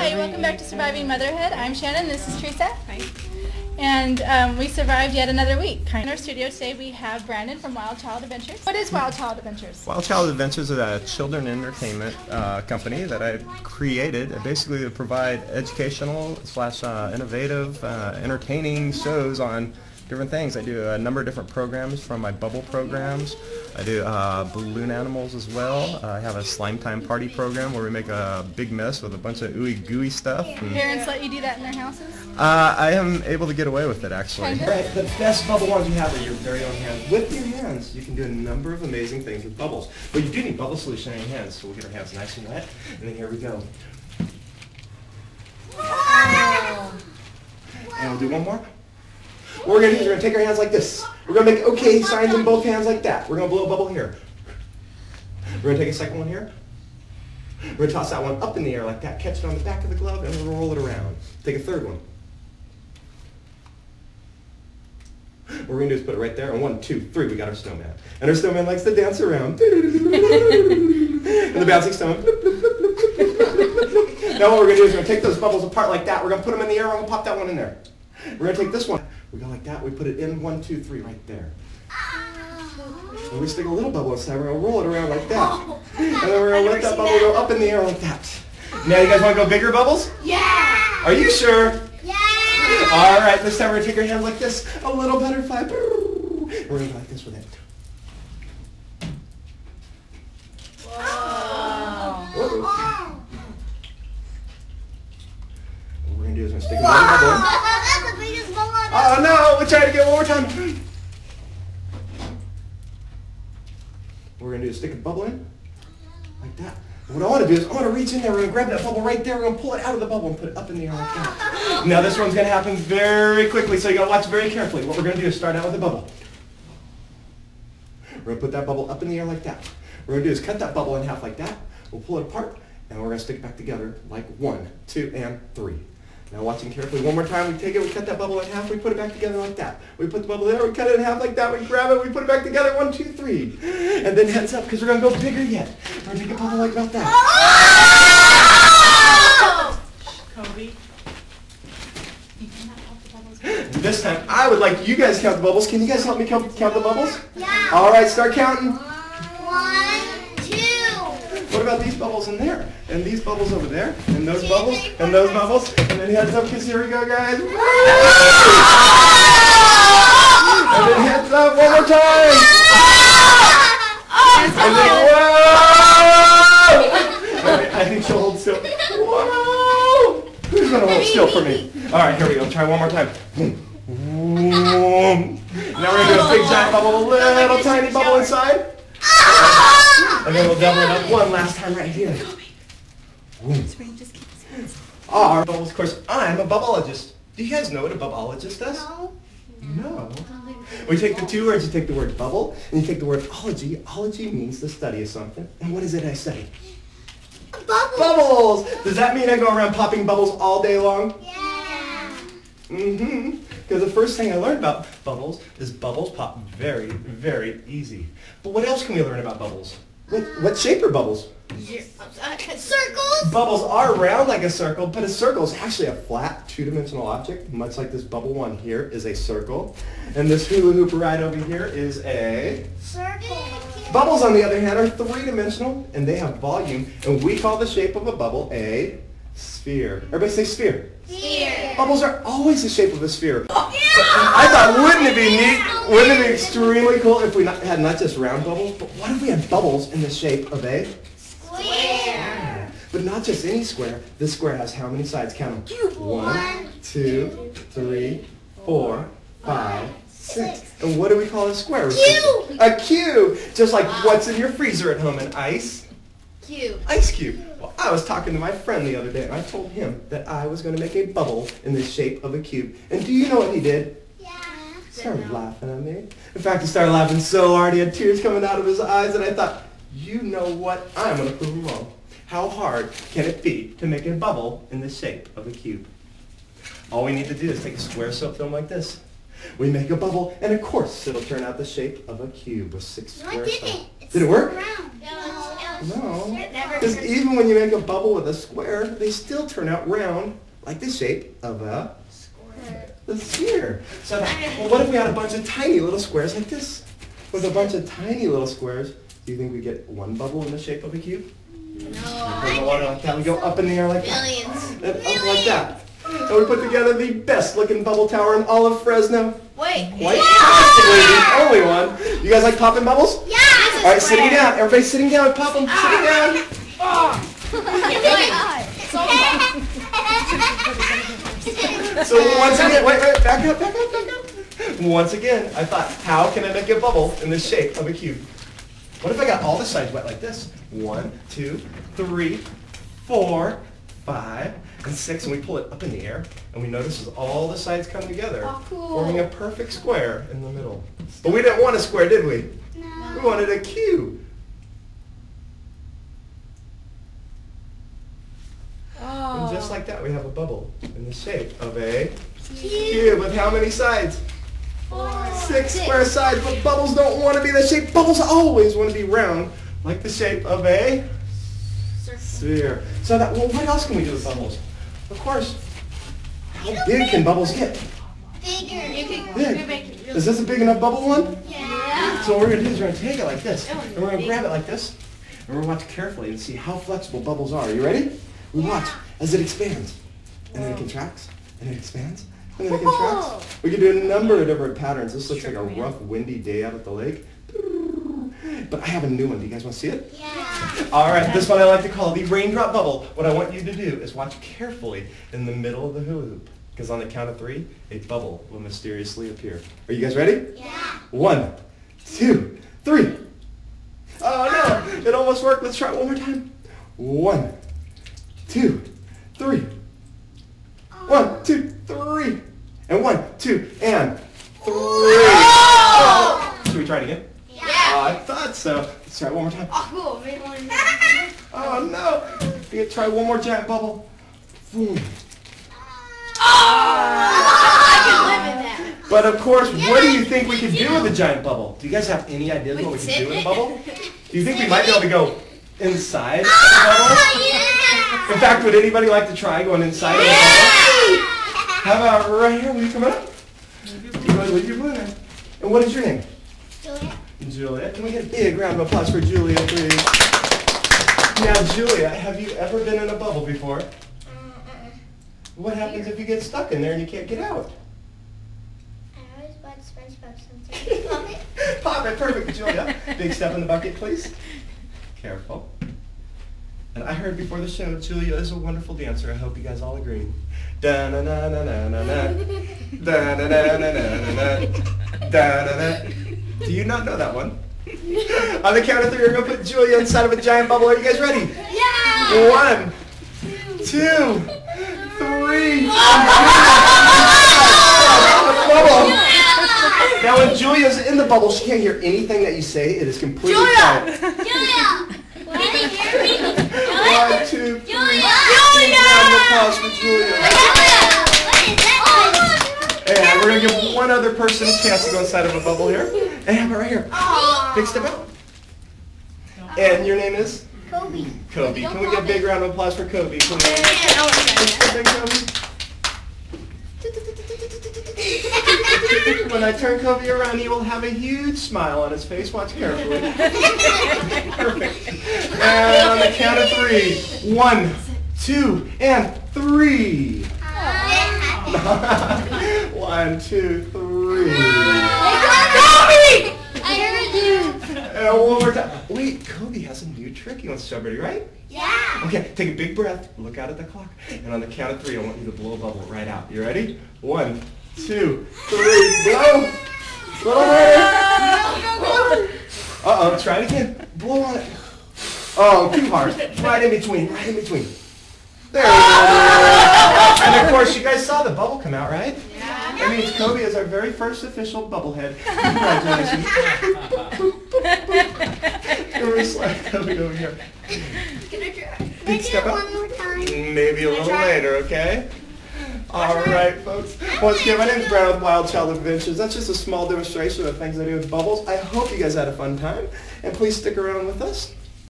Hi, welcome back to Surviving Motherhood. I'm Shannon, this is Taresa. Hi. And we survived yet another week. In our studio today we have Brandon from Wild Child Adventures. What is Wild Child Adventures? Wild Child Adventures is a children entertainment company that I created basically to provide educational / innovative, entertaining shows on different things. I do a number of different programs from my Bubble programs. I do balloon animals as well. I have a slime time party program where we make a big mess with a bunch of ooey gooey stuff. Parents let you do that in their houses? I am able to get away with it, actually. Right, the best bubble ones you have are your very own hands. With your hands, you can do a number of amazing things with bubbles. But you do need bubble solution in your hands, so we'll get our hands nice and wet. And then here we go. And we'll do one more. What we're going to do is we're going to take our hands like this. We're going to make okay signs in both hands like that. We're going to blow a bubble here. We're going to take a second one here. We're going to toss that one up in the air like that, catch it on the back of the glove, and we'll roll it around. Take a third one. What we're going to do is put it right there, and 1, 2, 3, we got our snowman. And our snowman likes to dance around. And the bouncing snowman. Now what we're going to do is we're going to take those bubbles apart like that. We're going to put them in the air, we're going to pop that one in there. We're going to take this one. We go like that, we put it in 1, 2, 3 right there. And we stick a little bubble inside, we're going to roll it around like that. And then we're going to let that bubble go up in the air like that. Now you guys want to go bigger bubbles? Yeah! Are you sure? Yeah! All right, this time we're going to take our hands like this, a little butterfly. And we're going to go like this with it. Wow. What we're going to do is we're going to stick another bubble in. That's the biggest bubble I've ever Oh no, we'll try to get it one more time. What we're going to do is stick a bubble in, like that. And what I want to do is I want to reach in there, we're going to grab that bubble right there, we're going to pull it out of the bubble and put it up in the air like that. Now this one's going to happen very quickly, so you got to watch very carefully. What we're going to do is start out with a bubble. We're going to put that bubble up in the air like that. What we're going to do is cut that bubble in half like that, we'll pull it apart, and we're going to stick it back together like 1, 2, and 3. Now watching carefully, one more time, we take it, we cut that bubble in half, we put it back together like that. We put the bubble there, we cut it in half like that, we grab it, we put it back together, 1, 2, 3. And then heads up, because we're going to go bigger yet. We're going to take a bubble like about that. Kobe. This time, I would like you guys to count the bubbles. Can you guys help me count the bubbles? Yeah. All right, start counting. 1, 2. What about these bubbles in there? And these bubbles over there? And those bubbles? And those bubbles? And then heads up, because here we go, guys. And then heads up one more time. And then, whoa! I think she'll hold still. Whoa! Who's going to hold still for me? All right, here we go. Try one more time. Boom. Boom. Now we're going to do a big giant bubble, a little tiny bubble inside. And then we'll double it up one last time right here. All right, of course, I'm a bubbleologist. Do you guys know what a bubbleologist does? No. We take the two words, you take the word bubble, and you take the word ology. Ology means the study of something. And what is it I study? Bubbles. Bubbles! Does that mean I go around popping bubbles all day long? Yeah. Mm-hmm. Because the first thing I learned about bubbles is bubbles pop very, very easy. But what else can we learn about bubbles? What shape are bubbles? Circles. Bubbles are round like a circle, but a circle is actually a flat, two-dimensional object, much like this bubble one here is a circle. And this hula hoop right over here is a Circle. Bubbles, on the other hand, are three-dimensional, and they have volume, and we call the shape of a bubble a sphere. Everybody say sphere. Sphere. Bubbles are always the shape of a sphere. I thought, wouldn't it be neat? Wouldn't it be extremely cool if we had not just round bubbles, but what if we had bubbles in the shape of a Square. But not just any square. This square has how many sides? Count them. 1, 2, 3, 4, 5, 6. And what do we call a square? Cube. A cube. Just like what's in your freezer at home, an ice Cube. Ice cube. Well, I was talking to my friend the other day, and I told him that I was going to make a bubble in the shape of a cube. And do you know what he did? Yeah. He started laughing at me. In fact, he started laughing so hard he had tears coming out of his eyes, and I thought, you know what? I'm going to prove him wrong. How hard can it be to make a bubble in the shape of a cube? All we need to do is take a square soap film like this. We make a bubble, and of course, it'll turn out the shape of a cube with 6 No, square it sides. didn't. Did it work? Round. No. Never Because turns- even when you make a bubble with a square, they still turn out round, like the shape of a sphere. So, well, what if we had a bunch of tiny little squares like this? With a bunch of tiny little squares, do you think we get one bubble in the shape of a cube? No. Put in the water like that, we go up in the air like that. Billions. And up like that. And we put together the best looking bubble tower in all of Fresno. Wait. Quite possibly the only one. You guys like popping bubbles? Yeah. All right, sitting down. Everybody sitting down. Pop them. Sitting down. So once again, wait, back up. Once again, I thought, how can I make a bubble in the shape of a cube? What if I got all the sides wet like this? 1, 2, 3, 4, 5, and 6, and we pull it up in the air, and we notice as all the sides come together, forming a perfect square in the middle. But we didn't want a square, did we? No. We wanted a cube. And just like that, we have a bubble in the shape of a cube with how many sides? 6 square sides, but bubbles don't want to be the shape. Bubbles always want to be round, like the shape of a sphere. So that, well, what else can we do with bubbles? Of course, how big can bubbles get? Bigger. Big. Is this a big enough bubble one? Yeah. So what we're going to do is we're going to take it like this, and we're going to grab it like this, and we're going to watch carefully and see how flexible bubbles are. Are you ready? We watch as it expands, and then it contracts, and it expands, and then it contracts. We can do a number of different patterns. This looks like a rough, windy day out at the lake. But I have a new one. Do you guys want to see it? Yeah. All right, this one I like to call the raindrop bubble. What I want you to do is watch carefully in the middle of the hula hoop, because on the count of 3, a bubble will mysteriously appear. Are you guys ready? Yeah. 1, 2, 3. Oh no, it almost worked. Let's try it one more time. 1, 2, 3. 1, 2, 3. And 1, 2, and 3. Oh! Should we try it again? Yeah. I thought so. Let's try it one more time. Oh, cool. Oh no! We gotta try one more giant bubble. Boom. I can live in that. But of course, what do you think we could do with a giant bubble? Do you guys have any ideas what we could do with a bubble? Do you think we might be able to go inside of the bubble? In fact, would anybody like to try going inside of the bubble? How about right here? Will you come up? Leave your balloon there. And what is your name? Julia. Julia. Can we get a big round of applause for Julia, please? Now, Julia, have you ever been in a bubble before? What happens if you get stuck in there and you can't get out? I always watch SpongeBob sometimes. Pop it. Pop it, perfect, Julia. Big step in the bucket, please. Careful. And I heard before the show, Julia is a wonderful dancer. I hope you guys all agree. Da na na na na na na. Da na na na na na na. Da na na. Do you not know that one? On the count of 3, we're gonna put Julia inside of a giant bubble. Are you guys ready? Yeah. 1, 2, 3. Bubble. Now when Julia's in the bubble, she can't hear anything that you say. It is completely quiet. Julia. Can you hear me? 1, 2, 3. Julia. Big round of applause for Julia. And we're going to give one other person a chance to go inside of a bubble here. And how about right here? Big step out. And your name is? Kobe. Kobe. Can we get a big round of applause for Kobe? Come on. Big Kobe. When I turn Kobe around, he will have a huge smile on his face. Watch carefully. Perfect. And on the count of 3. 1, 2, and 3. 1, 2, 3. I heard you. And one more time. Wait, Kobe has a new trick he wants to show everybody, right? Yeah. Okay, take a big breath, look out at the clock, and on the count of 3, I want you to blow a bubble right out. You ready? 1, 2, 3, blow! Blow on it! Uh-oh, try it again. Blow on it. Oh, too hard. Right in between, right in between. There we go. And of course, you guys saw the bubble come out, right? Yeah. That means Kobe is our very first official bubblehead. Congratulations. We're going to slide Kobe over here. Can I try? Big step up. One more time. Maybe a little later, okay? All right, folks. Once again, my name is Brown with Wild Child Adventures. That's just a small demonstration of things I do with bubbles. I hope you guys had a fun time. And please stick around with us.